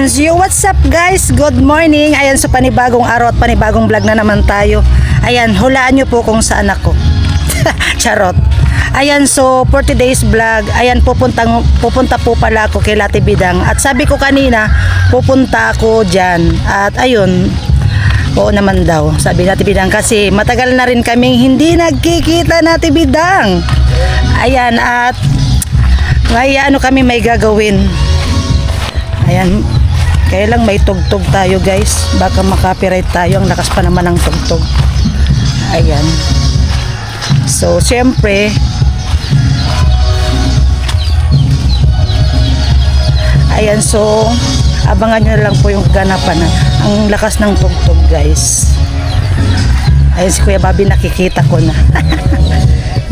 Ayan, so what's up guys? Good morning. Ayan, sa panibagong araw at panibagong vlog na naman tayo. Ayan, hulaan nyo po kung saan ako. Charot. Ayan, so for today's vlog, ayan, pupunta po pala ako kay Lati Bidang. At sabi ko kanina, pupunta ako dyan. At ayun, oo naman daw, sabi Lati Bidang, kasi matagal na rin kaming hindi nagkikita, Lati Bidang. Ayan, at ano kami may gagawin. Ayan, kaya lang may tugtog tayo guys, baka makapiright tayo, ang lakas pa naman ng tugtog. Ayan, so syempre ayan, so abangan nyo lang po yung ganapan. Ang lakas ng tugtog guys. Ayan, si Kuya Bobby nakikita ko na.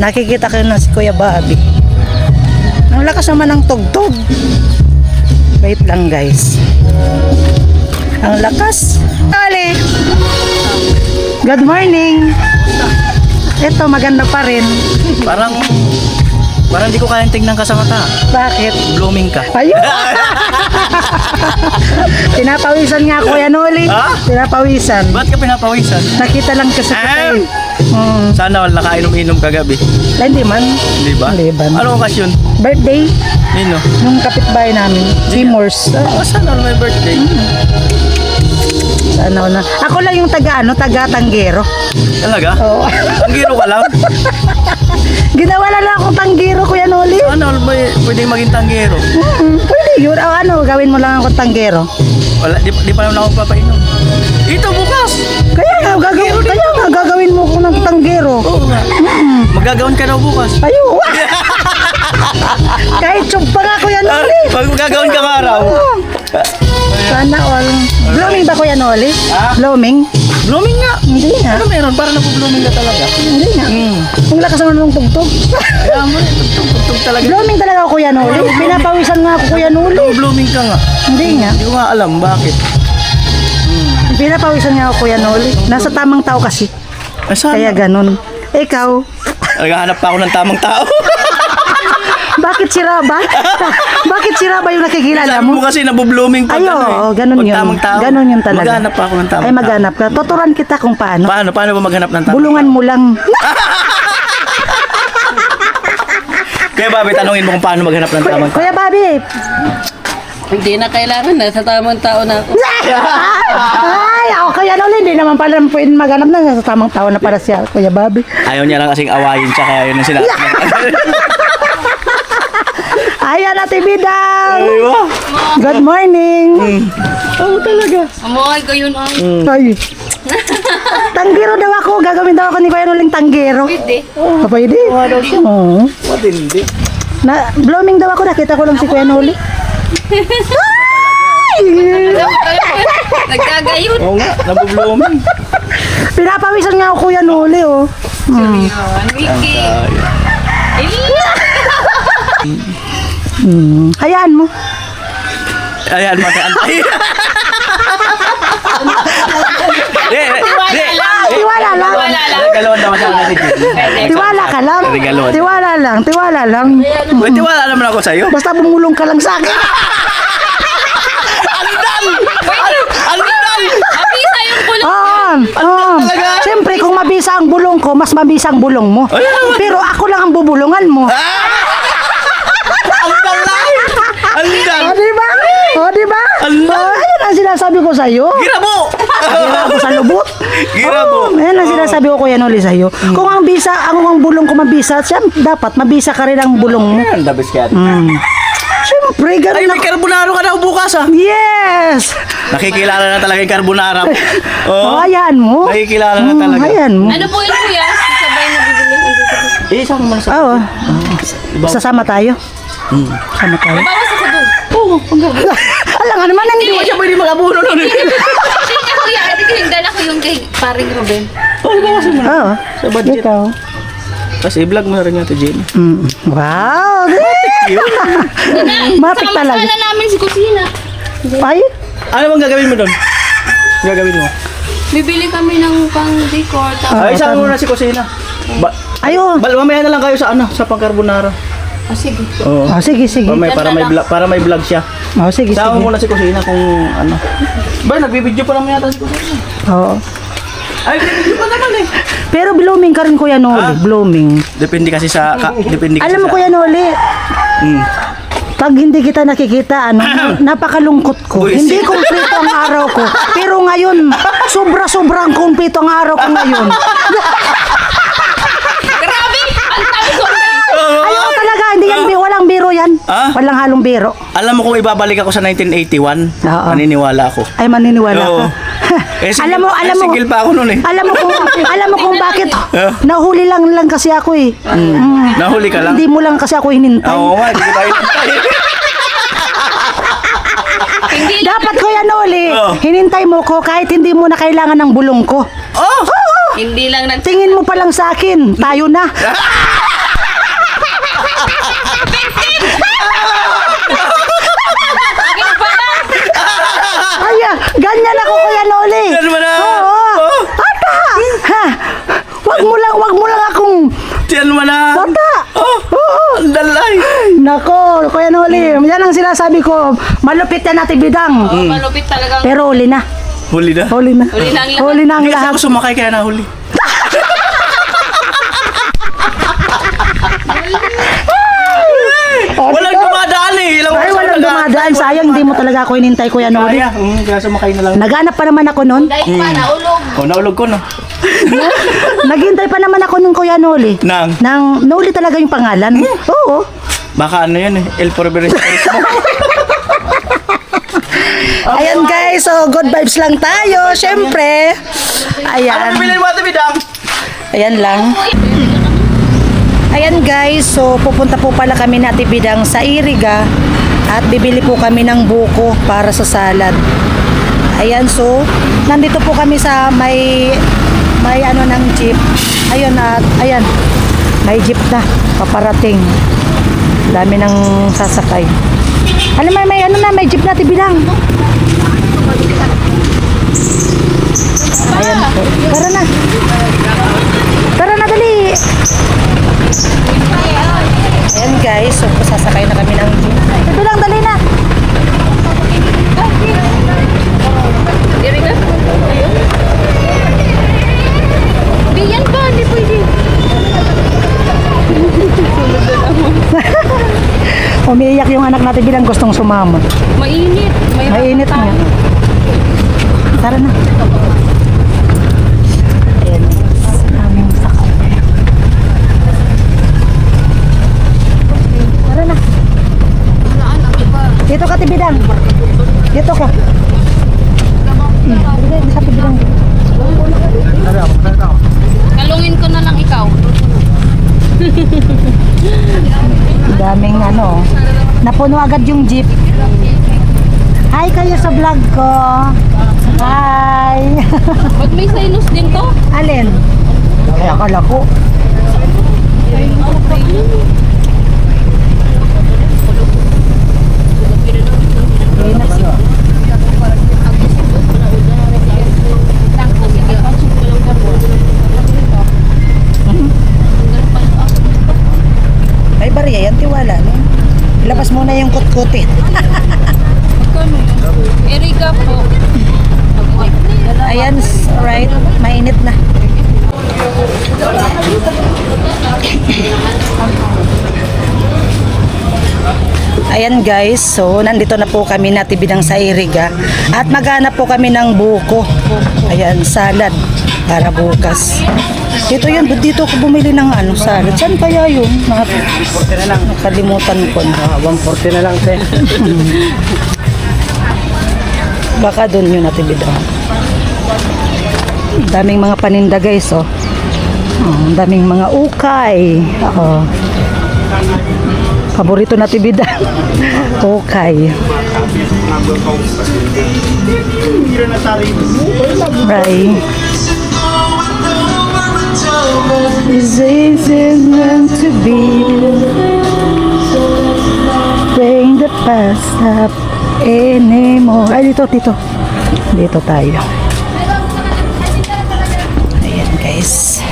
Nakikita ko na si Kuya Bobby. Ang lakas naman ng tugtog. Wait lang guys. Ang lakas. Ali. Good morning. Ito maganda pa rin. Parang hindi ko kayang tingnan ka sa mata. Bakit? Blooming ka. Ayun. Pinapawisan nga Kuya Noli. Ha? Pinapawisan. Ba't ka pinapawisan? Nakita lang kasi kita eh. Sana wala nakainom-inom kagabi. Hindi man. Hindi ba? Hindi ba? Anong okasyon? Birthday Nino? nung kapitbahay namin. Timors. Sana all my birthday. Sana na. Ako lang yung taga-tanggero. Talaga? Oo. Ang giro ka lang? Ginawa na lang akong tanggero, Kuya Noli. Ano, pwedeng maging tanggero? Pwede yun. Gawin mo lang akong tanggero. Wala, di pa naman ako papainom. Ito bukas! Kaya nga, gagawin mo ko ng tanggero. Oo nga. Magagawin ka daw bukas. Ayun. Kahit chug pa nga, Kuya Noli. Pag magagawin ka araw. Sana all. Blooming ba, Kuya Noli? Ha? Blooming? Blooming nga. Hindi nga. Ano meron? Para napo-blooming ka talaga. Hindi nga. Ang lakas naman ng tugtog. Kaya mo, tugtog talaga. Blooming talaga ako, Kuya Noli. Pinapawisan nga ako, Kuya Noli. Blooming ka nga. Hindi nga. Hindi ko nga alam bakit. Pinapawisan nga ako, Kuya Noli. Nasa tamang tao kasi. Saan? Kaya ganun. Ikaw, Naghahanap pa ako ng tamang tao. bakit sira ba? Bakit sira ba yung nakikilala Sabi mo mo? kasi nabublooming pag Ayo, ganun pag yun. tamang tao. Ganun yun talaga. Maghanap pa ako ng tamang Ay, maghanap ka. Tuturan kita kung paano. Paano ba maghanap ng tamang Bulungan mo lang. Kaya Bobby, tanungin mo kung paano maghanap ng tamang tao. Kuya Bobby. Hindi na kailangan na sa tamang tao na ako. Ay, ako Kuya Noli. Hindi naman pala pwede maghanap na sa tamang tao na para siya, Kuya Bobby. Ayaw niya lang kasing awayin siya, kaya yun ang sinabi niya. Ayan, Ate Bidang. Ay, wow. Good morning. Oo talaga. Amoy ko yun ang Ay. Tanggero daw ako. Gagawin daw ako ni Kuya Noling tanggero. pwede. Pwede? Oo. Matindi. Blooming daw ako. Nakita ko lang si Kuya Noli. Nagkagayon. Oo nga, nabublooming. Pinapawisan nga ako Kuya Noli, oh. Wiki. Hayaan mo. Ayan, mag-aantay. Tiwala lang. Regalon daw siya natin. Tiwala ka lang. Regalon. Tiwala lang. Tiwala lang. May tiwala naman ako sa'yo. Basta bumulong ka lang sa akin. Mabisa yung kulong. Oo. Siyempre, kung mabisa ang bulong ko, mas mabisa ang bulong mo. Pero ako lang ang bubulungan mo. Ang dalay! Ang dal! O, diba? O, diba? Ayan ang sinasabi ko sa'yo. Girabo! Gira ako sa lubot. Girabo! Ayan ang sinasabi ko Kuya Noli sa'yo. Kung ang bulong ko mabisa, siya, dapat mabisa ka rin ang bulong mo. Ang dabis kaya. Siyempre, Ay, ganun may ako. carbonaro ka daw bukas ah! Yes! Nakikilala na talaga yung carbonara. Oh, hayaan mo. Nakikilala na talaga. Hayaan mo. Ano po yun kuya? Sabay na bibili. Isang mo na sa... Oo. Sasama tayo. Sama tayo. Bawas ako dun. Alam nga naman, hindi mo siya pwede mag-abuno nun. Hindi na kuya. Hindi ko yung dala ko yung kay paring Ruben. Oo. Sa budget. Ikaw. Kasi i-vlog mo na rin yung ito, Jenny. Wow! Matik talaga. Sama namin si kusina. Ay, Ano bang gagawin mo doon? Gagawin mo? Bibili kami ng pang-decor. Ay, saan mo na si Kusina? ayun. Mamaya na lang kayo sa sa pang-carbonara. Oh, sige. Oo. Oh, sige, sige. Para may vlog siya. Oh, sige, Sama sige. mo na si Kusina kung ano. Ba, nagbibideo pa naman yata si Kusina. Oo. Ay, nagbibideo pa naman eh. Pero blooming ka rin, Kuya Noli. Blooming. Depende kasi sa... depende kasi Alam mo, sa... Kuya Noli, Mm. pag hindi kita nakikita, napakalungkot ko. Uy, Hindi kumpleto ang araw ko. Pero ngayon, sobra-sobrang kumpleto ang araw ko ngayon. Grabe! Ang tabi ko! Ayaw talaga, hindi yan, walang biro yan. Ah? Walang halong biro. Alam mo kung ibabalik ako sa 1981, Oo. maniniwala ako. Ay, maniniwala Oo. ka. Alam mo, single pa ako noon eh. Alam mo kung bakit nahuli lang kasi ako eh. Nahuli ka lang? Hindi mo lang kasi ako hinintay. Oo nga, hindi kita hinintay. Hindi lang. Dapat Kuya Noli, Oo. hinintay mo ko kahit hindi mo na kailangan ng bulong ko. Oh! Hindi lang nag... Tingin mo pa lang sa akin, tayo na. Ay, ganyan ako Kuya Noli. Yan mo na. Oo. Oh. Ata. Ha. Wag mo lang akong Tiyan mo na. bata. Oh! Oo. Ang dalay. Nako, Kuya Noli, yan ang sinasabi ko. Malupit yan natin bidang. Oh, malupit talagang... Pero huli na. Huli na. Huli na. Huli na ang lahat. Huli na ang Hindi kasi lahat. ako sumakay kaya nahuli. Walang dumadaan eh. Ilang Ay, oras walang ako dumadaan. Sayang, hindi mo talaga ako hinintay, Kuya Noli. Kaya, kaya sumakay na lang. Naghanap pa naman ako nun. Dahil pa, naulog. Oh, naulog ko no. Naghintay pa naman ako nun, Kuya Noli. Nang? Nang Noli talaga yung pangalan. Oo. Baka ano yun eh. El Porberes. Ayan guys, so good vibes lang tayo, syempre. Ano Ayan. bibili mo ate Bidang? Ayan lang. Ayan guys, so pupunta po pala kami na Bidang sa Iriga at bibili po kami ng buko para sa salad. Ayan, so nandito po kami sa may ano ng jeep. Ayun at ayan, may jeep na paparating. Dami ng sasakay. Alam mo, may ano na, may jeep na Bidang. Ayan po. Tara na. Tara na, dali. Ayan guys, so sasakay na kami ng jeep. Ito lang, dali na. Diri ka? Ayun. Di yan ba? Hindi pwede. Umiiyak yung anak natin bilang gustong sumama. Mainit. Mainit nga. Tara na. Ayan. Aming sakay. Tara na. Dito ka, Tibidang. Dito ka. Dito ka, Tibidang. Kalungin ko na lang ikaw. Daming ano. Napuno agad yung jeep. Hi kayo sa vlog ko. Hi. Ba't may sinus din to? Alin? Ay, akala ko. May barya yan, tiwala. No? Ilabas muna yung kutkutin. Erika po. Ayan, right. Mainit na. Ayan guys, so nandito na po kami na Bidang sa Iriga at maghanap po kami ng buko. Ayan, salad para bukas. Dito yun, dito ako bumili ng ano, salad. Saan kaya yun? 40 na lang. Nakalimutan ko na. 140 na lang te. Baka doon yun Bidang. Daming mga paninda guys, oh. Oh, daming mga ukay. Oh. Paborito na Bidang. Ukay. Right. This isn't meant to be. Bring the past up anymore. Ay, dito. Dito tayo. Ayan, guys.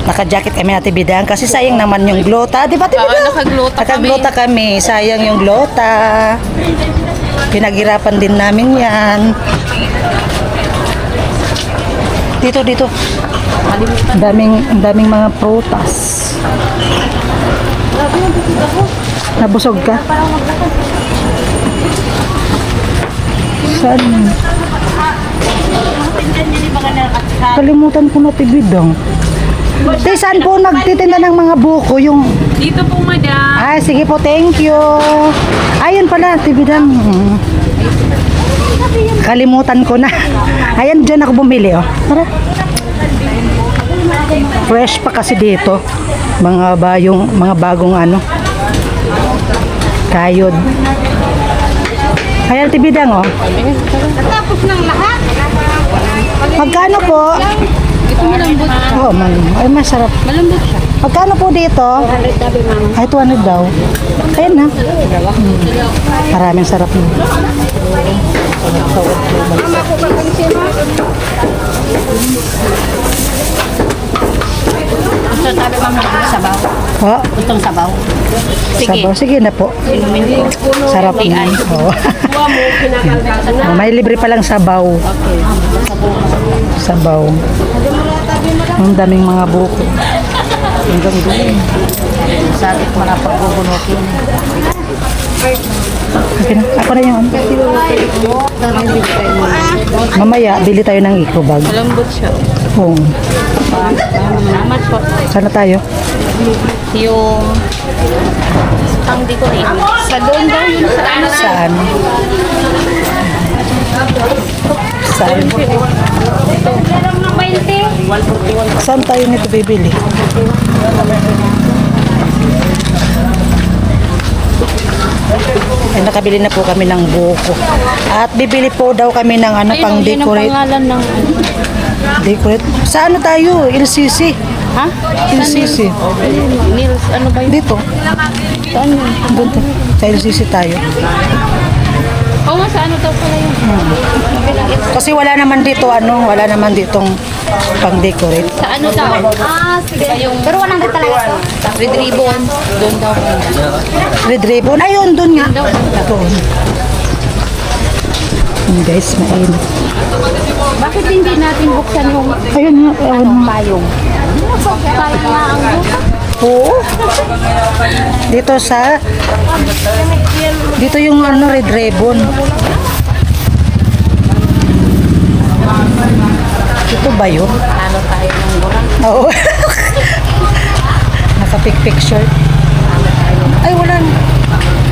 Naka-jacket kami Ate Bidang kasi sayang naman yung glota. Di ba Ate Oo, Bidang? nakaglota Nakaglota kami. Sayang yung glota. Pinaghirapan din namin yan. Dito. Ang daming mga prutas. Nabusog ka? Saan? Kalimutan ko na tibidang. Te, saan po nagtitinda ng mga buko? Yung... Dito po, madam. Ay, sige po, thank you. Ayun pala, tibidang. Kalimutan ko na. Ayan, dyan ako bumili, oh. Tara. Fresh pa kasi dito. Mga bagong ano. Kayod. Ayan, tibidang, oh. Tapos ng lahat. Magkano po? Ito malambot. Oo, ay masarap. Malambot siya. Magkano po dito? Ay, 200 daw. Ayan na. Maraming sarap na. Ito tabi mama sabaw. Oh, Itong sabaw. sabaw. Sige na po. Sarap na. Oh. Oh, may libre palang sabaw. Sabaw. Ang daming mga buko. Ang ganda. Sabi ko na pagbubunukin. Okay na. Ako na yun. Mamaya, bili tayo ng eco bag. Malambot siya. Oh. Salamat po. Sana tayo. Yung pang decorate. Sa doon daw yun sa ano. Saan? Saan? Saan tayo nito bibili? Ay, nakabili na po kami ng buko. At bibili po daw kami ng ano, pang decorate. pangalan ng Decorate. Sa ano tayo? LCC. ha? LCC. Nils, ano ba yun? Dito. Saan yun? Doon. Sa LCC tayo. Oo nga, sa ano daw pala yun? Kasi wala naman dito wala naman ditong pang decorate. Sa ano daw? Sige. Yung, pero walang talaga. Red ribbon. Doon daw. Red ribbon. Ayun, doon nga. Doon. Guys, mainit. Bakit hindi natin buksan yung Ayun nga, ayun nga. payong? Payong nga ang buka. Oo. Dito yung ano, red ribbon. Ito ba yun? Ano tayo ng buka? Oo. Naka-picture. Ay, wala.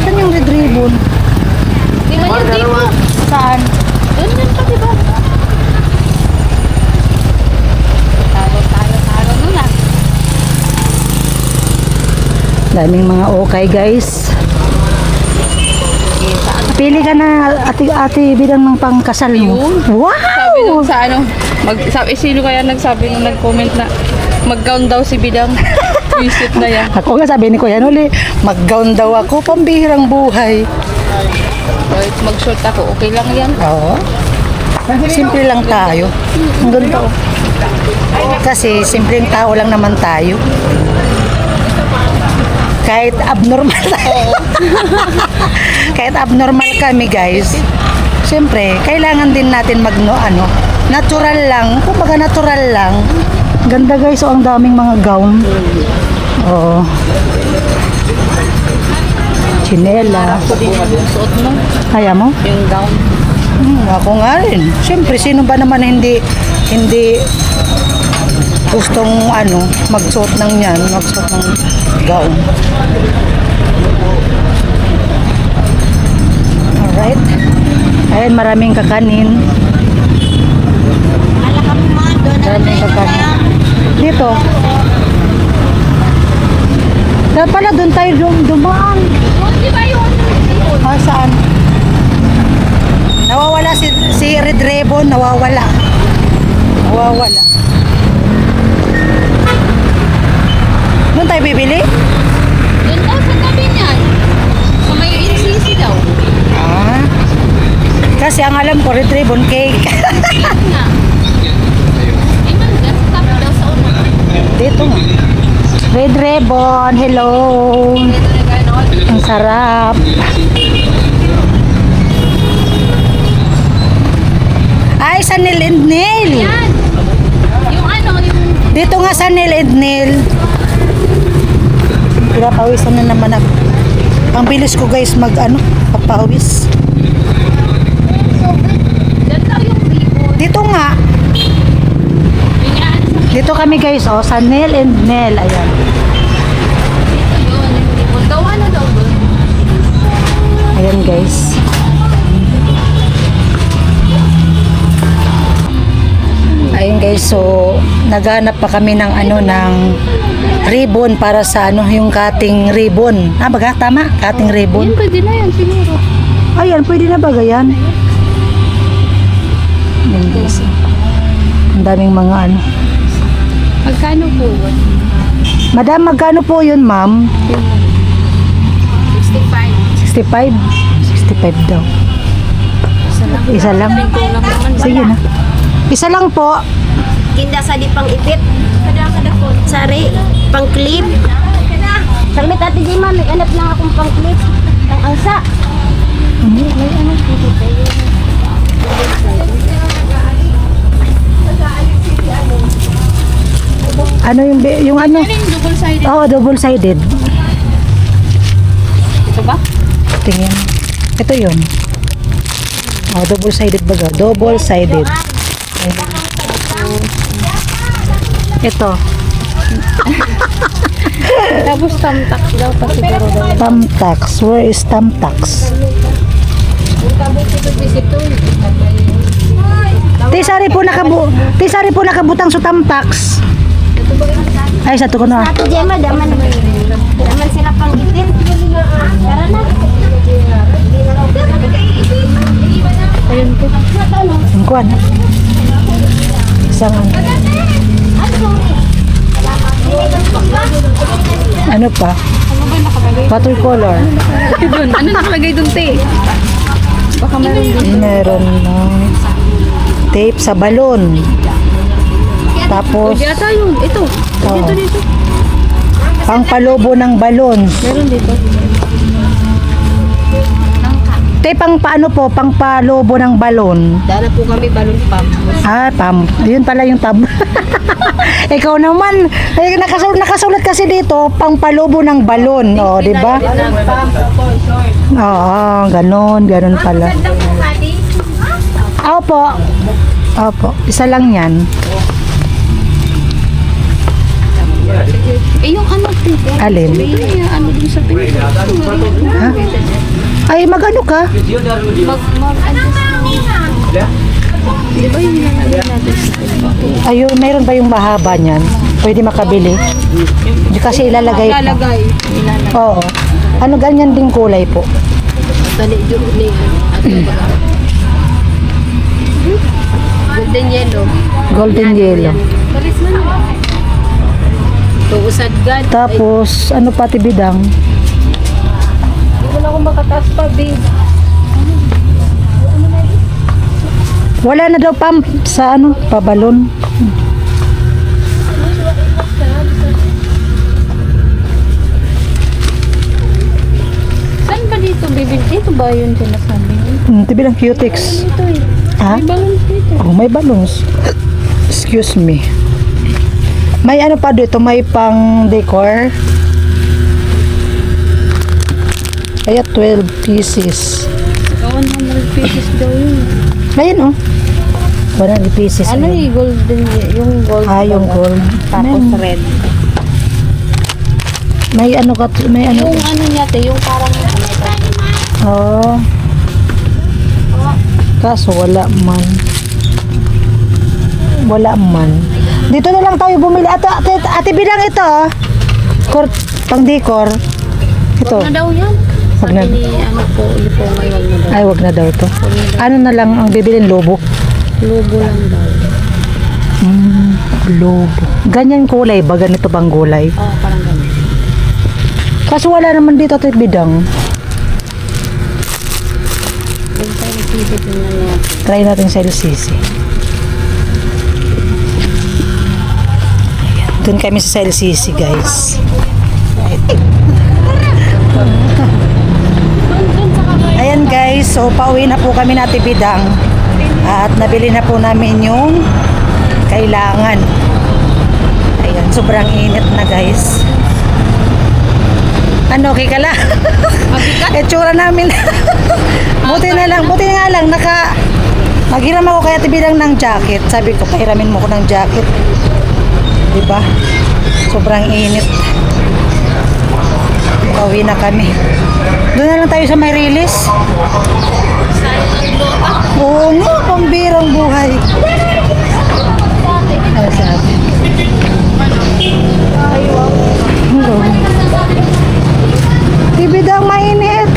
Saan yung red ribbon? Di ba yun dito? Saan? Doon yun pa, di ba? Talo nun ah. Daming mga okay, guys. Pili ka na, ate bidang ng pangkasal mo. Yun. Wow! Sabi nung sa ano, sino kaya nagsabi nung nag-comment na mag-gown daw si Bidang. Visit na yan. Ako nga sabi ni Kuya Noli, mag-gown daw ako, pambihirang buhay. Kahit mag-short ako, okay lang yan. Oo. Simple lang tayo. Ang ganda. Oh. Kasi simpleng tao lang naman tayo. Kahit abnormal tayo. Kahit abnormal kami, guys. Siyempre, kailangan din natin natural lang. Kumbaga natural lang. Ganda, guys. Oh, ang daming mga gown. Oo. Chinela. Suot mo Kaya mo? yung gown. Ako nga rin. Siyempre, sino ba naman hindi gustong magsuot ng gown. Alright. Ayan, maraming kakanin. Maraming kakanin. Dito. Dapat pala doon tayo dumaan. Di ba yun? Ah, saan? Nawawala si Red Ribbon, nawawala. Doon tayo bibili? Doon daw sa tabi niyan. Sa may NCC daw. Ah. Kasi ang alam ko, Red Ribbon cake. Nga. Ay, man, sa tabi daw sa una. Red ribbon. Hello. Ang sarap. Ay, sa nail and nail. Yan. Yung ano, yung... Dito nga sa nail and nail. Pinapawisan na naman ako. Ang bilis ko guys papawis. Diyan lang yung ribbon. Dito nga. Yan. Dito kami guys, sa nail and nail. Ayan. Dito yun, yung ribbon. Gawa na daw doon. Ayan guys. Ayun guys, so naghanap pa kami ng ng ribbon para sa yung cutting ribbon. Baga tama, cutting ribbon. Yan, pwede na yan, siguro. Ayan, pwede na ba yan? Ayan guys. Ang daming mga Magkano po? Madam, magkano po yun, ma'am? 65. 65? 65 daw. Isa lang. Kulang naman. Sige na. Isa lang po. Ginda sa di pang ipit. Sari, pang clip. Saglit ate Jima, may anap lang akong pang clip. Ang angsa. Ano yung ano? Ano yung double-sided? Oo, double-sided. Ito ba? Tingin. Ito yun. Double-sided baga. Double-sided. Ito. Tapos tamtak daw pa siguro daw. Tamtax. Where is Tamtax? Tisari po nakabutang sa Tamtax. Ay, sa ko na. Ate Jima, daman sila pang ipit. Tara na. Ayun po. Ang kuwan. Isang ano pa? Watercolor. Doon. Ano nakalagay doon, te? Baka meron din. Meron tape sa balon. Tapos Pwede ata yun. Ito. Dito, dito. pangpalobo ng balon. Meron dito. Tape pangpalobo ng balon. Dala po kami balon pump. Pam. Yun pala yung tab. Ikaw naman, nakasulat kasi dito, pangpalobo ng balon. O, di ba? Oo, ganun pala. Opo. Opo, isa lang yan. Eh, yung ano, te? Alin? Yung ano dun sa pinto. Ha? Ay, magano ka? Di ba yung nalagay natin sa pinto? Ayun, mayroon ba yung mahaba niyan? Pwede makabili? Di kasi ilalagay pa. Ilalagay. Oo. Ano, ganyan din kulay po. Tali ni Golden yellow. Golden yellow. Paris na naman. Tuusad gan. Tapos, ano pati bidang? Hindi ko na ako makataas pa, babe. Wala na daw pump sa pabalon. Saan ba dito, baby? Dito ba yun sinasabi? Tibilang cutex. Dito eh. Ha? May balons dito. Oh, may balloons. Excuse me. May ano pa dito, may pang decor. Kaya 12 pieces. 100 pieces daw yun. Ayan 100 pieces. Ano yung golden, yung gold? Yung gold. Tapos red. May ano ka, may ano. Yung ano niya, te, yung parang Oh. Kaso wala man. Wala man. Dito na lang tayo bumili. Ate Bidang ito. Pang decor. Ito. ano daw yun? Wag na. Sabi ni ano po, Lipongay, wag na daw. Ay, wag na daw to. Ano na lang ang bibilin? Lobo. Lobo lang daw. Lobo. Ganyan kulay ba? Ganito bang gulay? Oo, parang ganun. Kaso wala naman dito Ate Bidang. Yung tayo sisip na natin. Try natin sa LCC. Ayan Doon kami sa LCC, guys. Ayan guys, so pauwi na po kami na Bidang at nabili na po namin yung kailangan. Ayan, sobrang init na guys. Ano, okay ka lang? Etsura namin. buti nga lang, maghiram ako kaya Bidang ng jacket. Sabi ko, pahiramin mo ko ng jacket. Diba? Sobrang init. Pauwi na kami. Doon na lang tayo sa may release. Oo nga, pambirang buhay. Ano sabi? Hello. Bidang mainit.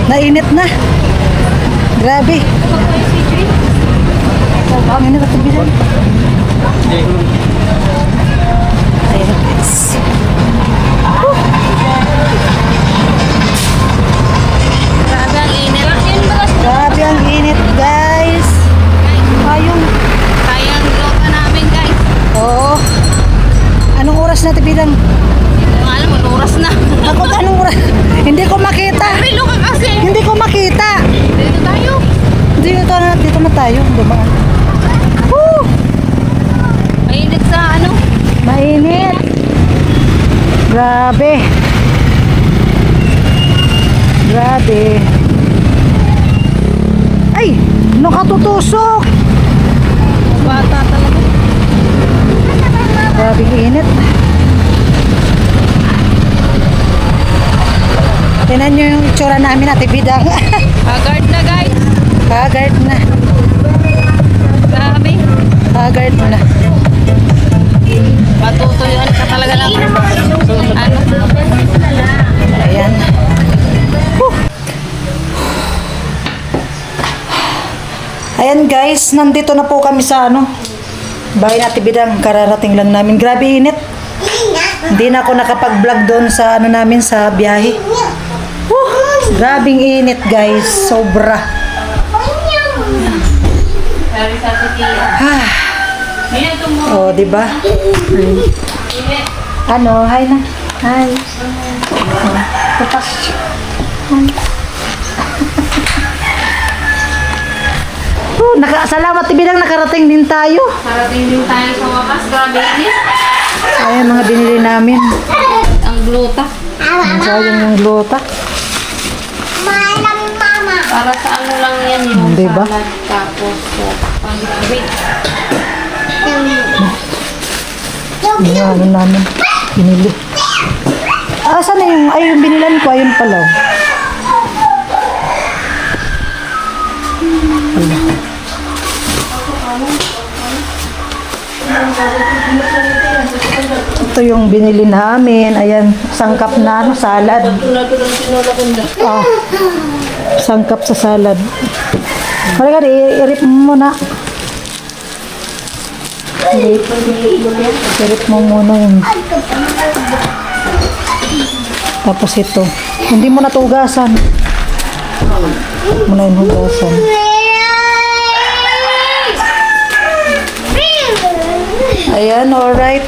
Nainit na. Grabe. Ang init at Bidang. Ayan guys. Grabe ang init. Grabe ang init guys. Ayun. Kaya ang loka namin guys. Oo. Anong oras na Bidang? Hindi ko alam, ano oras na. Ako anong oras? Hindi ko makita. May loka kasi. Hindi ko makita. Dito tayo. Dito na tayo. Dumaan. Woo! Mainit sa ano. Mainit. Grabe. Grabe. Ay! Nakatutusok! Bata talaga. Grabe init. Tingnan nyo yung itsura namin at Bidang. Haggard na guys. Haggard na. Grabe. Haggard na. Matutuyuan ka talaga ng ano. Ayan. Ayan guys, nandito na po kami sa bahay natin Bidang. Kararating lang namin. Grabe init. Hindi na ako nakapag-vlog doon sa namin sa biyahe. Grabing init guys. Sobra. Sabi sa Tia. Ah. Ngayon tumo. Oh, di ba? Ano? Hi na. Hi. Tapak. Salamat Bidang, nakarating din tayo. Parating din tayo sa wakas. Grabe init. Ayan mga binili namin. Ang gluta. Sayang yung glota. Para sa ano lang yan yung Diba? salad. Tapos pang-wait. Yung ano namin. Binili. Saan na yung, yung binilan ko, ayun pala. Ito yung binili namin. Ayan, sangkap na salad. Oh, sangkap sa salad. Halika, i-rip mo muna. I-rip mo muna yun. Tapos ito. Hindi mo natugasan. Huwag mo na yung hugasan. Ayan, alright.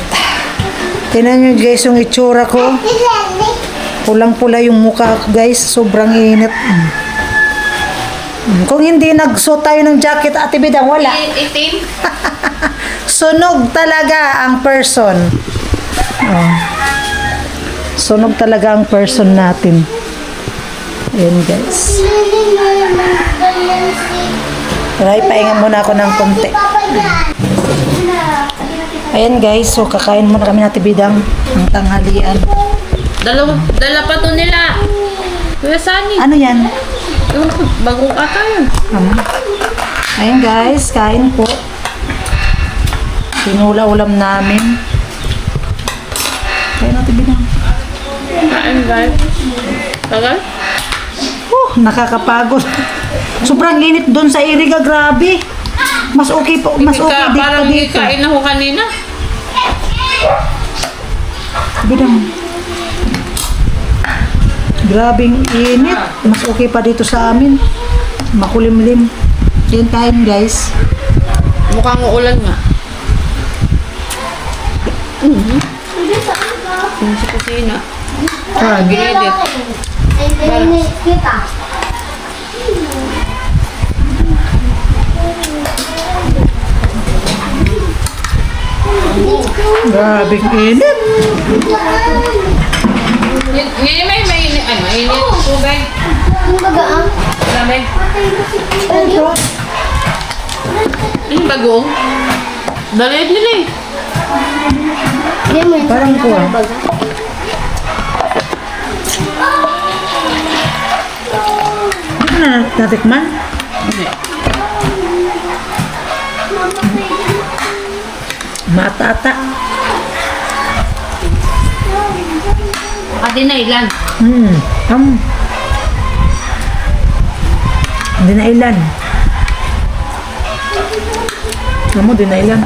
Tingnan nyo guys yung itsura ko. Pulang-pula yung mukha ko guys. Sobrang init. Kung hindi nagsuot tayo ng jacket, Ate Bidang, wala. Itim. Sunog talaga ang person. Oh. Sunog talaga ang person natin. Ayan guys. Right, pahinga muna ako ng konti. Ayan guys, so kakain muna kami natin Bidang ng tanghalian. Dala pa to nila. Kuya Sani. Ano yan? Yung bagong ata yun. Ayan guys, kain po. Tinula-ulam namin. Kain natin Bidang. Kain guys. Tagal? Nakakapagod. Sobrang init doon sa Iriga, grabe. Mas okay po, mas okay dito Parang dito. kain ako kanina. Bidang. Grabing init. Mas okay pa dito sa amin. Makulimlim. Yan kain guys. Mukhang uulan nga. Yung sa kusina. Kain. Ginedit. Kita. Grabing init. Ngayon may mainit. Ay, mainit. Tubig. Ang bagaang. Lamig. Ito. Yung bagong. Dalit nila eh. Hindi mo yun. Parang kuha. Hindi na natikman? Hindi. Mata-ata. Ate na ilan. Hindi na ilan. Alam mo, di na ilan.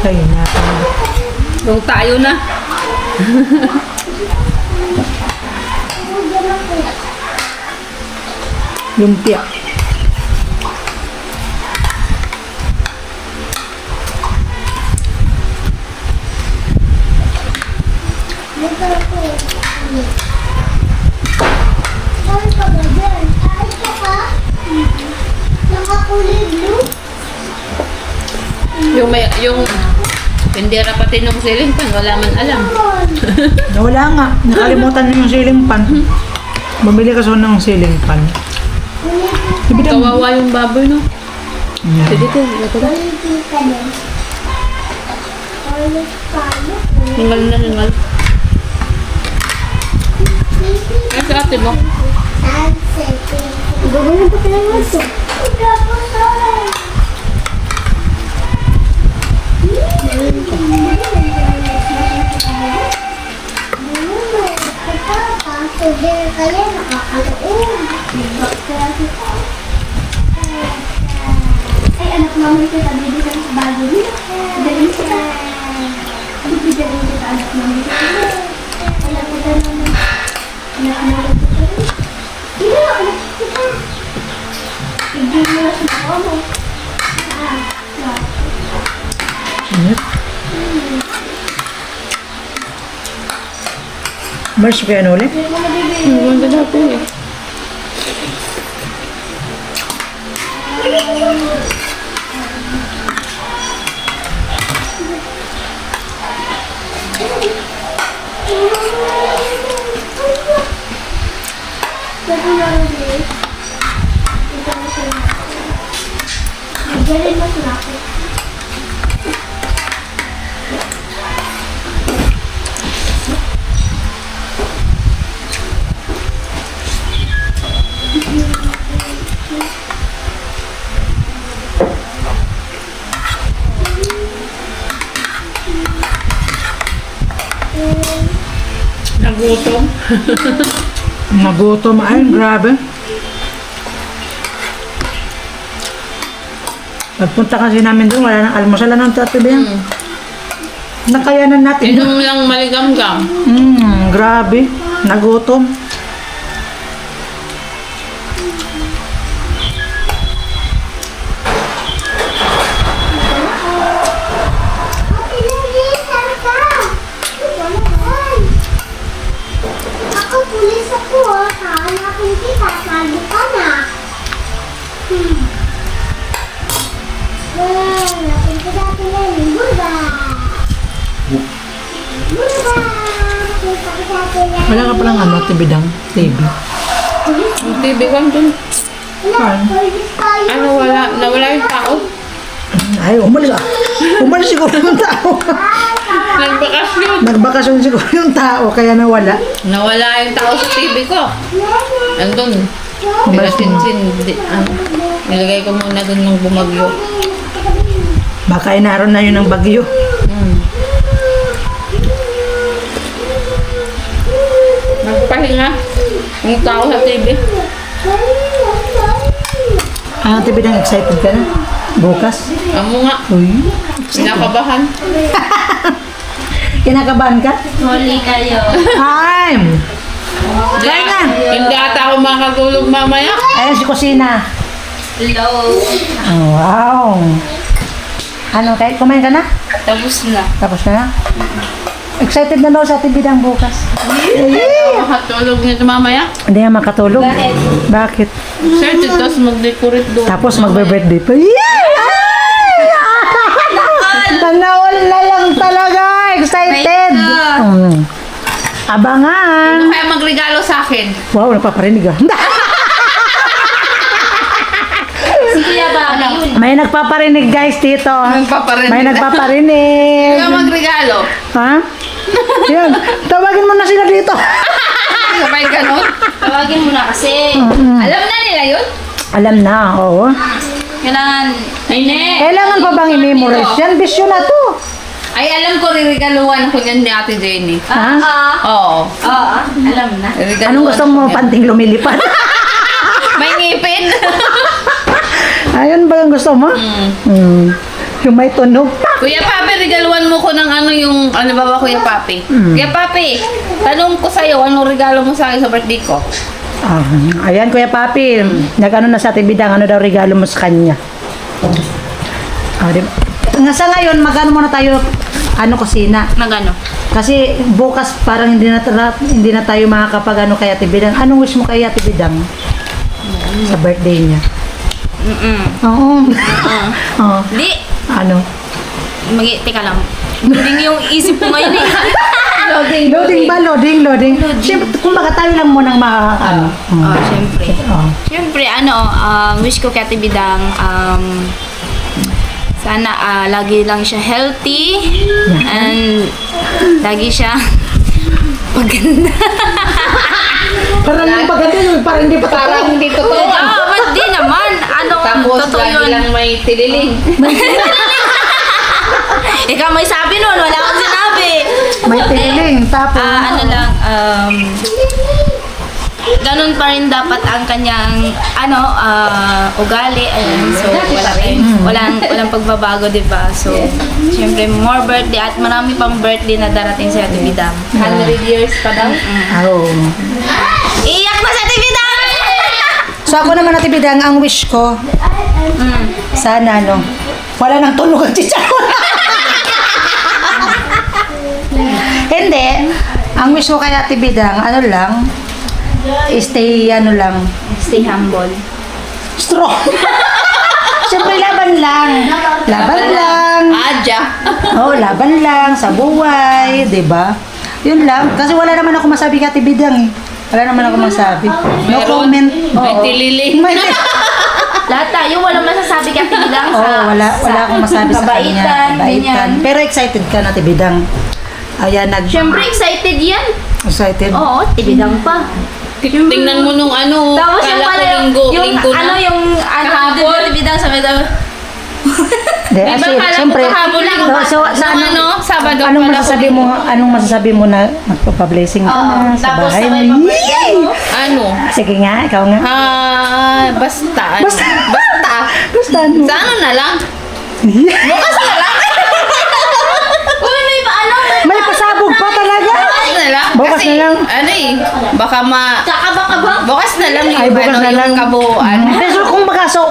Ay, natin. Yung tayo na. Lumpia. Yung tindera pati nung siling pan, wala man alam. Nawala nga. Nakalimutan mo yung ceiling pan. Bumili ka sa ng ceiling pan. Ibigay mo. Kawawa yung baboy, no? Sige, ito. Hingal na hingal. Ay, sa ate mo. Gagawin pa tayo ito. Kaya nakakaloon. Ay, anak mama ito, tabi dito sa bago niya. Dali siya. Bibigyan rin kita anak mama ito. Anak ko na naman. Anak mama ito. Hindi na, anak kita. Hindi mo na siya ako. Init. Mars, kaya ano ulit? Ang ganda natin eh. Galing mo sila ako. Nagutom. Nagutom. Ay, grabe. Pagpunta kasi namin doon, wala nang almusal ng tatuloy yan. Nakayanan natin. Inom lang maligam-gam. Grabe. Nagutom. Ako pulis ako, hahanapin kita, sabi ka na. Hanapin ko dati na yung burba. Burba! Kita ko dati na. Wala ka palang ano, tibidang, TV. Yung TV ko dun. Saan? Pulis tayo. Ano, nawala yung tao. Ay, umalis ah. Umalis siguro yung tao. Nagbakasyon. Nagbakasyon siguro yung tao, kaya nawala. Nawala yung tao sa TV ko. Andun. Umalis mo. Nilagay ko muna dun nung bumagyo. Baka inaron na yun ng bagyo. Nagpahinga. Yung tao sa TV. Ah, tibidang excited ka na? Bukas? Amo nga. Uy. Nakabahan. Kinakabahan ka? Huli kayo. Ay! Kaya nga. Hindi ata ako makatulog mamaya. Ayun si Kusina. Hello. Oh, wow. Ano, kahit kumain ka na? Tapos na. Tapos na na? Excited na daw sa ating bidang bukas. Makatulog nito mamaya. Hindi nga makatulog. Bakit? Bakit? Sir, tapos mag-decorate doon. Tapos magbe-birthday pa. Yeah! Tanawal na lang talaga. Excited. Abangan. Ano kaya magregalo sa akin? Wow, napaparinig ah. Si Kuya Bobby. May nagpaparinig guys dito. Magpaparinig. May nagpaparinig. Kaya magregalo. Ha? Yan. Tawagin mo na sila dito. Sabay ganun. Tawagin mo na kasi. Alam na nila yun? Alam na, oo. Kailangan. Ay, ne. Kailangan pa bang i-memorize yan? Bisyo na to. Ay, alam ko, riregaluhan ko yan ni Ate Jenny. Ha? Oo. Oo. Alam na. Riregaluhan Anong gusto mo ko yan. panting lumilipad? May ngipin. Ayun ba ang gusto mo? Yung may tunog. Kuya Papi, regaluhan mo ko ng ano yung, ano ba Kuya Papi? Kuya Papi, tanong ko sa'yo, anong regalo mo sa akin sa birthday ko? Ah, ayan Kuya Papi, nag-ano na sa ating bidang, ano daw regalo mo sa kanya? Ah, di ba? Nga sa ngayon, mag-ano muna tayo, ano kusina. Nagano? Kasi bukas parang hindi na tayo makakapag ano kay Ate Bidang. Anong wish mo kay Ate Bidang? Sa birthday niya. Oo. Oo. Di, Ano? teka lang. Hindi yung isip ko ngayon eh. Loading ba? Loading. Siyempre, kumbaga tayo lang munang ano. Siyempre. Oh. Siyempre, wish ko kay Ate Bidang, sana lagi lang siya healthy and lagi siya maganda. Parang yung paganda yun, parang hindi pa Parang hindi totoo. Mas di naman. Tapos totoo lagi yun. lang may tililing. Ikaw may sabi nun, wala akong sinabi. may tiling. Tapos, ganun pa rin dapat ang kanyang ugali. Ayan. So walang pagbabago, 'di ba? So syempre more birthday at marami pang birthday na darating sa Ate Bidang. 100 years pa daw. oh. Iyak na sa Ate Bidang. So ako naman Ate Bidang, ang wish ko, sana wala nang tulog ang chicharon. Hindi. Ang wish ko kay Ate Bidang, stay Stay humble. strong. Siyempre laban lang. Laban lang. Adya. Laban lang sa buhay, 'di ba? Yun lang. Kasi wala naman ako masabi kay Ate Bidang eh. Wala naman ako masabi. No Meron. comment. May tililing. May Lahat tayo, walang masasabi ka Bidang wala akong masabi sa kanya. kabaitan, ganyan. Pero excited ka na, Ate Bidang. Ayan, Siyempre, excited yan. excited. Oo, Bidang pa. Tingnan mo nung Tapos yung kala ko pala linggo na. Kahapon. Bidang sabi daw. Di, Di ba kasi, kala ko siyempre, kahapon lang? Sabado anong pala masasabi ko. mo, magpapablessing ka na sa Tapos bahay sabay mo? pa-birthday mo. Ano? Sige nga, ikaw nga. Basta. Basta. Basta. Basta ano? Sa ano na lang? Bukas Uy, may paano? may pasabog pa talaga. Bukas na lang? Bukas Kasi, na lang. Ano eh, baka Tsaka baka ba? bukas na lang yung, Ay, bukas na lang. yung kabuuan. Pero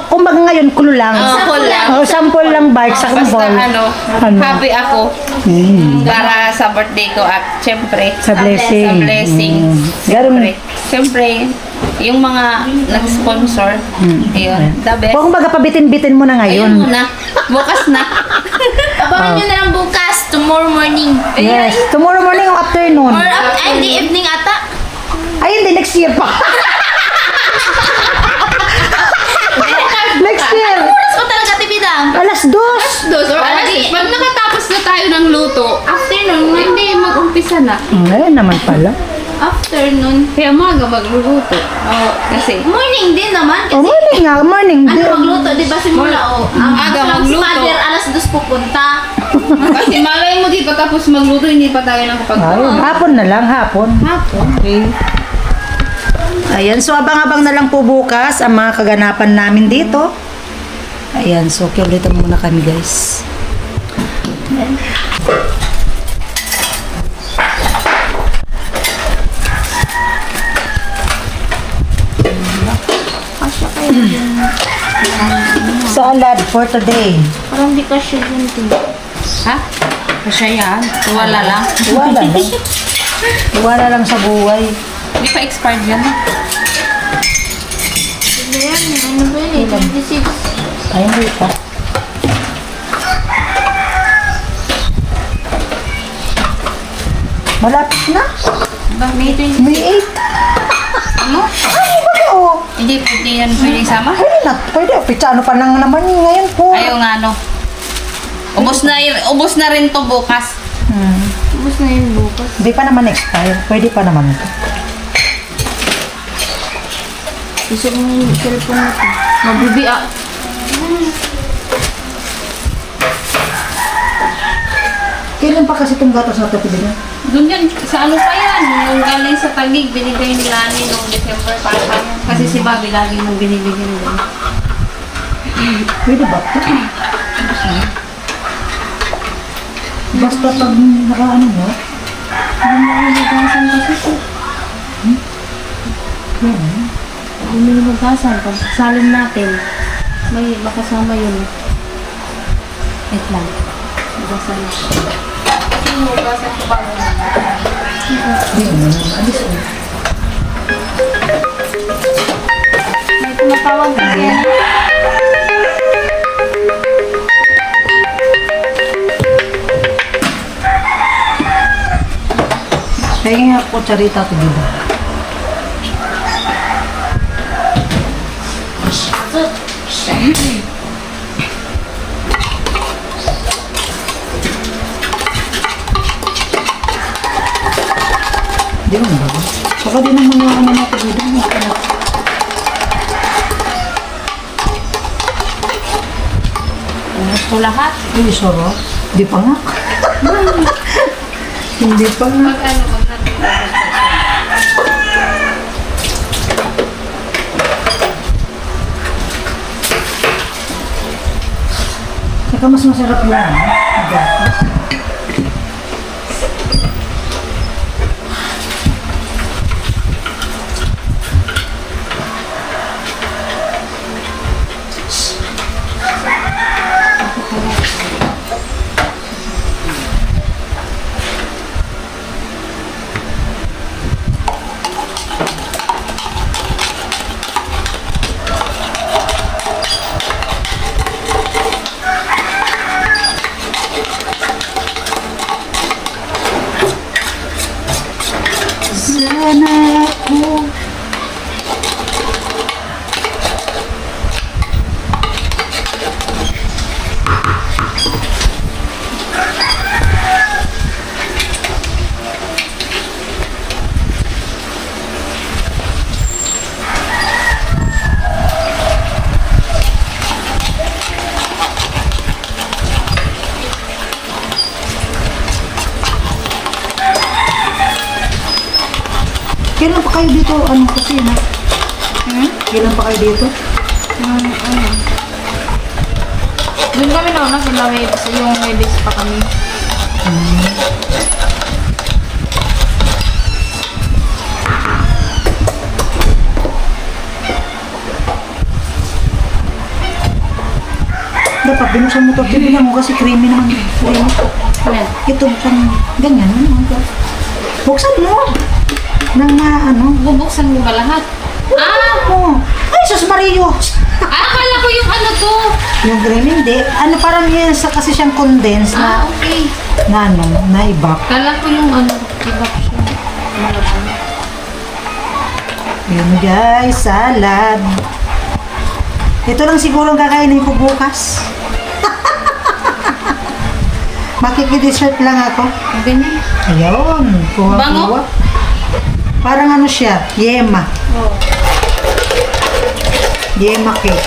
kumbaga ngayon, kulo lang. Sample lang. Sample lang bike sa Basta kumpol. happy ako para sa birthday ko at syempre, Sa blessing. sa blessing. Ganun. Siyempre, yung mga nag-sponsor, ayun, the best. Kung kumbaga pabitin-bitin mo na Ayun ngayon. muna. Bukas na. Abangan nyo na lang bukas, tomorrow morning. Yes. Tomorrow morning o afternoon. Or the evening ata. Ay, hindi. Next year pa. Next year. Oras ko talaga Bidang. Alas 2. Or pag nakatapos na tayo ng luto, Afternoon. hindi mag-umpisa na. Ayun naman pala. Afternoon. Kaya umaga magluluto. Kasi, Morning din naman. Oh, morning nga. Morning. Ano magluto, di ba simula ang Aga si magluto. mother alas 2 pupunta. kasi malay mo di pa tapos magluto, hindi pa tayo nakapag-luto. Ayun. Hapon na lang. Hapon. Okay. Ayan. So, abang-abang na lang po bukas ang mga kaganapan namin dito. Ayan. So, ulitin muna kami, guys. Salad for today. Parang di ka siya yun. Ha? Kasya yan? Wala lang? Wala lang. Wala lang sa buhay. Hindi pa expired yan. Ano yan? Ano ba yun? 26. Ay, hindi pa. Malapit na. Ba, May 26. May 8. Ano? Ay, ba oh? Hindi pwede yan pwede sama? Pwede na. Pwede. Pichano pa lang naman yun ngayon po. Ayaw nga no. Ubos na rin to bukas. Ubos na yun bukas. Hindi pa naman expire. Pwede pa naman ito. Gusto ko yung cellphone na to. Mabubi ah. Kailan pa kasi itong gatas na ito pwede? Doon yan, sa ano pa yan? Yung galing sa Taguig, binigay ni Lani noong December pa yan. Kasi si Bobby lagi nang binibigyan nila. Pwede ba ito? Basta pag nakaano mo, Ang mga hugasan kasi ito. Yung mga hugasan, pag salin natin, may makasama yun. Wait lang. Hugasan natin. Yung hugasan ko bago na. May tumatawag kasi yan. kaya nga po charita ito dito. Di ba ba? Saka din ang mga ano natin dito. Ubus ko lahat. Uy, sorry. Di pa nga. Hindi pa nga. Pag ano, wag natin. Saka mas masarap yan. Gatas. Sana ako. Kailan pa kayo dito? Ano kasi na? Kailan pa kayo dito? Doon kami nauna sila waves, yung waves pa kami. Dapat binusan mo ito. Tibilan mo kasi creamy naman. Creamy. Ayan. Ito, saan, ganyan. Ano? Buksan mo. Nang ano. Bubuksan mo ba lahat? Oh. Ay, sus Mario. Akala ko yung ano to. Yung creamy, hindi. Ano, parang yan sa kasi siyang condense na, Okay. na ano, na iba. Kala ko yung ano, iba siya. Malabang. Yun guys, salad. Ito lang siguro ang kakainin ko bukas. Makikidessert lang ako. Ganyan. Ayun, kuha-kuha. Bango? Parang ano siya, yema. Oh. Yema cake.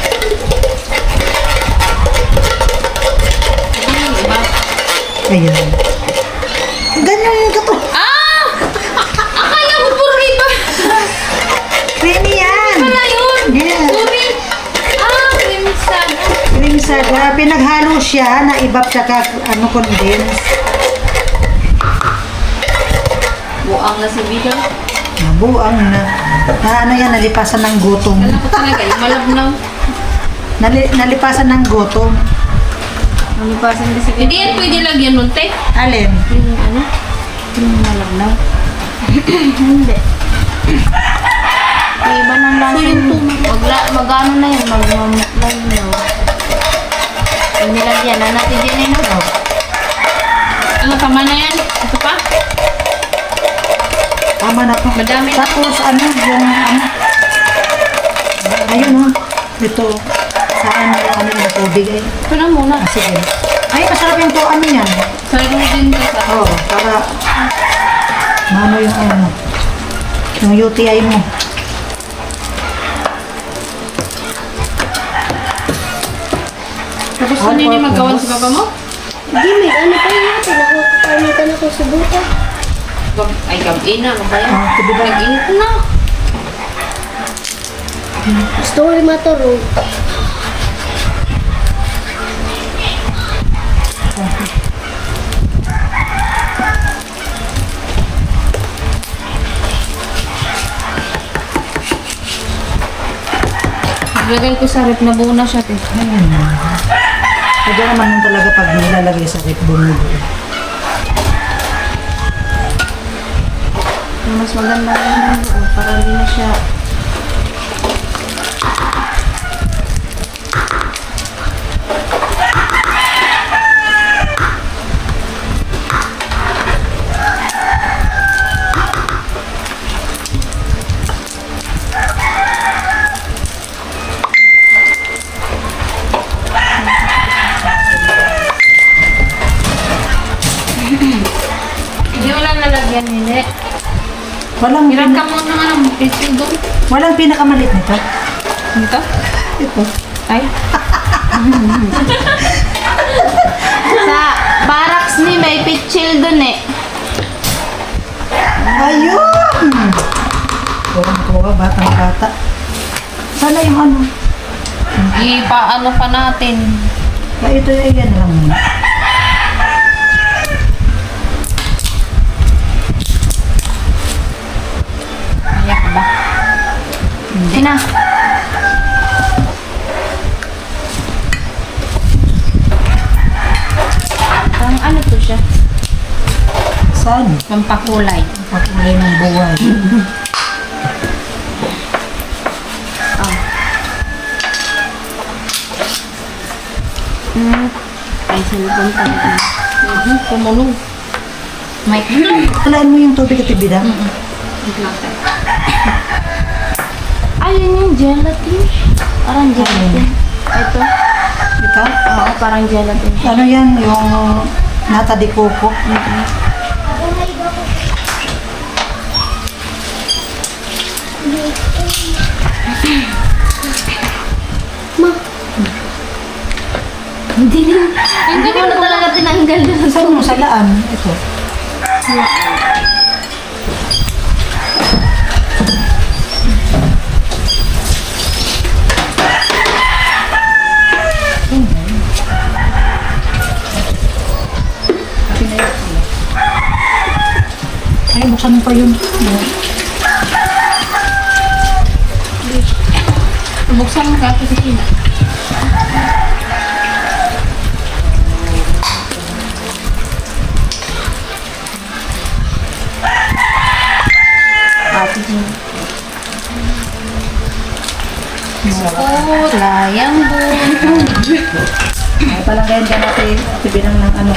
Iba. Ayan. Ganyan yung kato. Ah! Akala ko puro iba. Creamy yan. Wala yun. Yes. Sorry. Creamy sada. Creamy sada. Pinaghalo siya na ibab tsaka ano, condense. Buang na si Bida. Nabuang na. Na ano yan, nalipasan ng gutom. Kala ko talaga yung malabnaw. Nalipasan ng gutom. Malipasan kasi. Hindi yan pwede lagyan nun, te. Alin? Yung ano? Yung malagnaw. Hindi. Iba ng lasa. So yung mag-ano na yun, mag-maglaw. Yung nilagyan na natin dyan eh, no? Ano, tama na yan? Ito pa? Tama na to. Madami na. Tapos ano, yung ano. Ayun oh. Ito. Saan na kami na tubig eh. Ito na muna. Ah, sige. Ay, masarap yung to ano yan. Sarap din ko sa... Oo, para mano yung ano. Yung UTI mo. Tapos ano yung magawan sa papa mo? Hindi, may ano pa yun natin. Nakakalitan ako sa buta. Ay, gabi na. Ano ba yan? Ah, ito ba? Nag-init na. Gusto ko rin maturo. Lagyan ko sa rep na buo na siya, te. Kaya naman yun talaga pag nilalagay sa rip bumubo. Mas maganda rin yun, para hindi na siya... Hindi mo lang nalagyan, hindi. Walang, Hirap ka muna nga ng pitching doon. walang pinakamalit nito. Ito? Ito. Ay. Sa barracks ni may pitchil doon eh. Ayun! Tuwang-tuwa, batang-bata. Sana yung ano. Ipaano pa natin. Kaya ito yung yan lang muna. Kaya ka ba? Hindi na. Parang ano to siya? Saan? Pampakulay. Pakulay ng buhay. Ay, cellphone pa rin. Pumulong. Mic na. Alaan mo yung tubig at ibida. Ayun yung gelatin. Parang gelatin. Ito. Ito? Oo, parang gelatin. Ano yan? Yung nata de coco. Hindi ko na talaga tinanggal doon. Saan mo? Sa laan? Ito. Ay, buksan mo pa yun. Buksan mo ka ito sa kulay ang buhay. Ay, palagayin ka natin. Tibinang ng ano.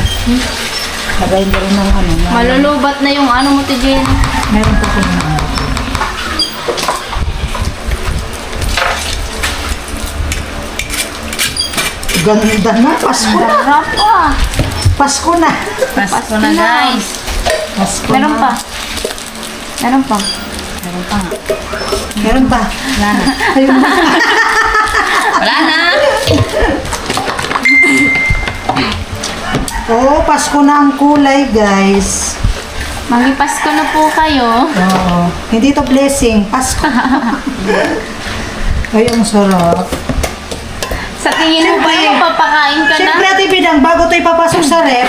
Lagayin ka rin ng ano. Malulubat na yung ano mo, Tijin. Meron pa kung ano. Ganda na. Pasko na. Sarap ah. Pasko na. Pasko na, guys. Pasko Meron na. pa. Meron pa. Meron pa. Meron pa. Wala na. Ayun na. Wala na. Oh, Pasko na ang kulay, guys. Magipasko na po kayo. Oo. Hindi to blessing. Pasko. Ay, ang sarap. Sa tingin mo ba yung papakain ka na? Siyempre, Ate Bidang, bago ito ipapasok sa rep,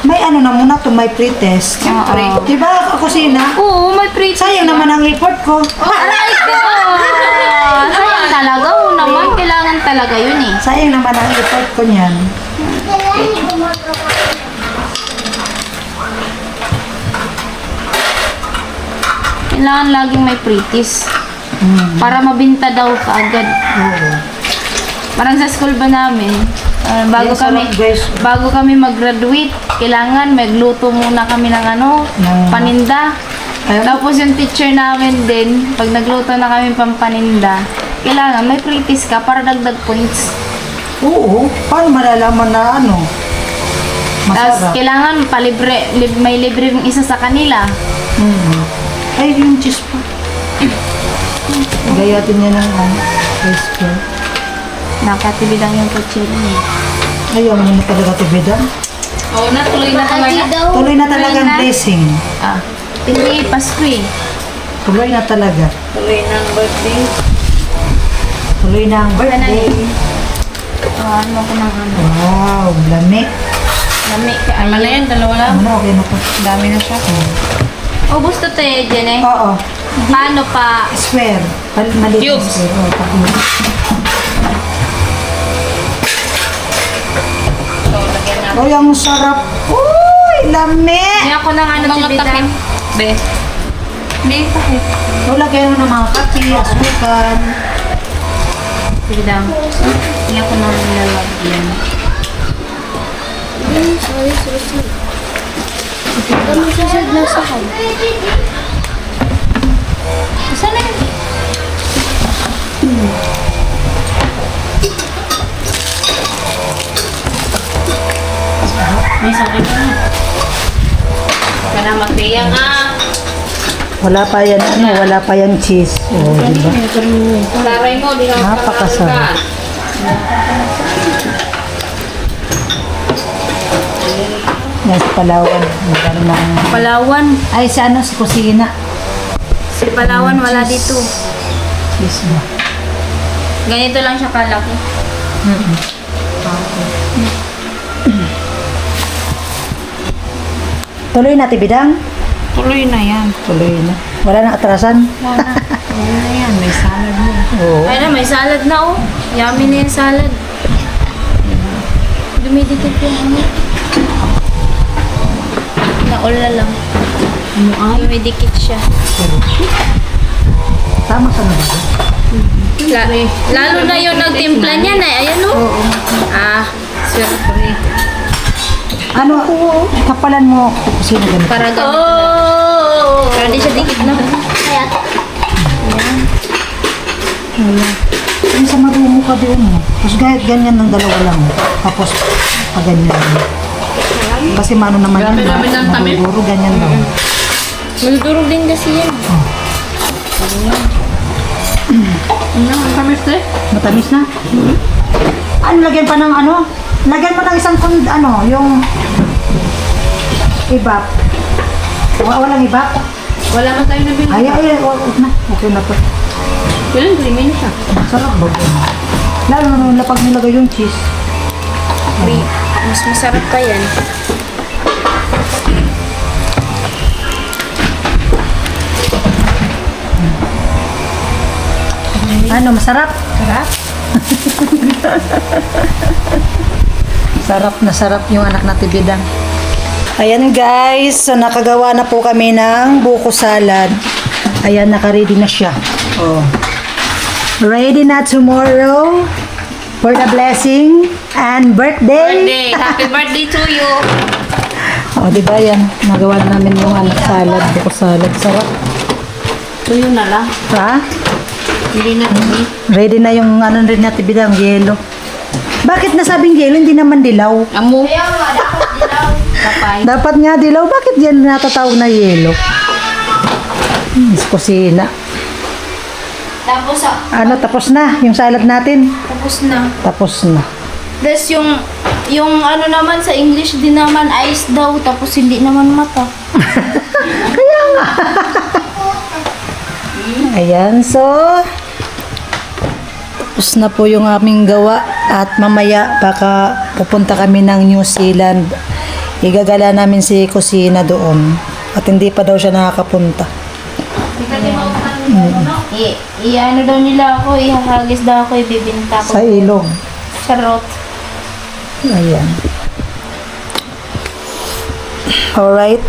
may ano na muna to, may pre-test. Siyempre. Diba, kusina? Oo, may pre. Sayang naman ang effort ko. Aray ko! Sayang talaga. Oo naman, kailangan talaga talaga yun eh. Sayang naman ang effort ko niyan. Kailangan laging may practice. Para mabinta daw kaagad. Oo. Parang sa school ba namin, bago Yes, kami guys. bago kami mag-graduate, kailangan magluto muna kami ng Ng- paninda. Ayun. Tapos yung teacher namin din, pag nagluto na kami pampaninda, kailangan may practice ka para dagdag points. Oo. Paano malalaman na ano? Tapos Masarap. kailangan may libre yung isa sa kanila. Ay, yung cheese pa. Gayatin niya ng ice cream. Nakatibid lang yung teacher niya. Ayaw mo na talaga tibidan. Oo na, tuloy na talaga. Tuloy na talaga ang na. blessing. Ah, hindi, Pasko eh. Tuloy na talaga. Tuloy na ang birthday. Tuloy na ang birthday. Tawahan mo ko ng ano. Wow, lami. Lami ka. Ay, na yan, dalawa lang. Ano, okay na to. Dami na siya. Oh, gusto to eh, Jen eh. Oo. Paano pa? Square. Maliit na Cubes. square. Oo, pa-cubes. So, lagyan na. Uy, ang sarap. Uy, lami. Kaya ako ng ano, tibida. Be. Be, takip. So, lagyan mo ng mga kape, asukan. Tibida. Kaya ako ng nilalagyan. Sorry. Kami susod na sa kan. Saan na yun? May sakit na. Kana magbiya nga. Wala pa yan, ano, wala pa yan cheese. Oh, di ba? Saray mo, di ka Napakasarap. Yan sa Palawan. Magkaroon na ang... Palawan. Ay, sa ano, sa kusina. Si Palawan wala dito. Cheese ba? Ganito lang siya kalaki. Tuloy na, Tibidang. Tuloy na yan. Tuloy na. Wala nang atrasan. Tuloy na yan. May salad na. Oo. Ay na, may salad na oh. Yummy na yung salad. Dumidikit yung ano. Naula lang. Dumidikit siya. Tama ka na ba? Lalo na yung nagtimpla niya na. Ayan oh. Ah, siyempre. Ano, kapalan mo kusina ganito. Para ganito. Oh! Para di siya dikit na. Kaya. Yung sa marungo ka doon mo. Tapos ganyan ng dalawa lang. Tapos paganyan. Kasi mano naman yun. Maduduro, ganyan daw. Madudurog din kasi yan. Kamis na eh. Matamis na? Ano, lagyan pa ng ano? Lagyan mo ng isang ano, yung ibap. Walang ibap? Wala man tayo nabili. Ay, wag na. Okay na to. Kailan 3 minutes ah. Sarap ba yun? Lalo na pag nilagay yung cheese. Mas masarap pa yan. Ano, masarap? Sarap? sarap yung anak na Tibidang. Ayan guys, so nakagawa na po kami ng buko salad. Ayan, naka-ready na siya. Oh. Ready na tomorrow for the blessing and birthday. Birthday! Happy birthday to you! Oh, di ba yan? Nagawa na namin yung anak salad, buko salad. Sarap. Tuyo na lang. Ha? Hindi na kami. Ready na yung ano rin na Tibidang, yelo. Bakit nasabing yelo, hindi naman dilaw? Amo. Kaya nga, dapat dilaw. Kapay. Dapat nga dilaw, bakit yan natatawag na yelo? Sa kusina. Tapos Ano, tapos na yung salad natin? tapos na. Tapos na. Tapos yung ano naman sa English din naman ice daw tapos hindi naman mata. Ayan, so tapos na po yung aming gawa at mamaya baka pupunta kami ng New Zealand. Igagala namin si kusina doon at hindi pa daw siya nakakapunta. Ano daw nila ako, ihahagis daw ako, ibibinta ko. Sa ilog. Charot. Ayan. Alright.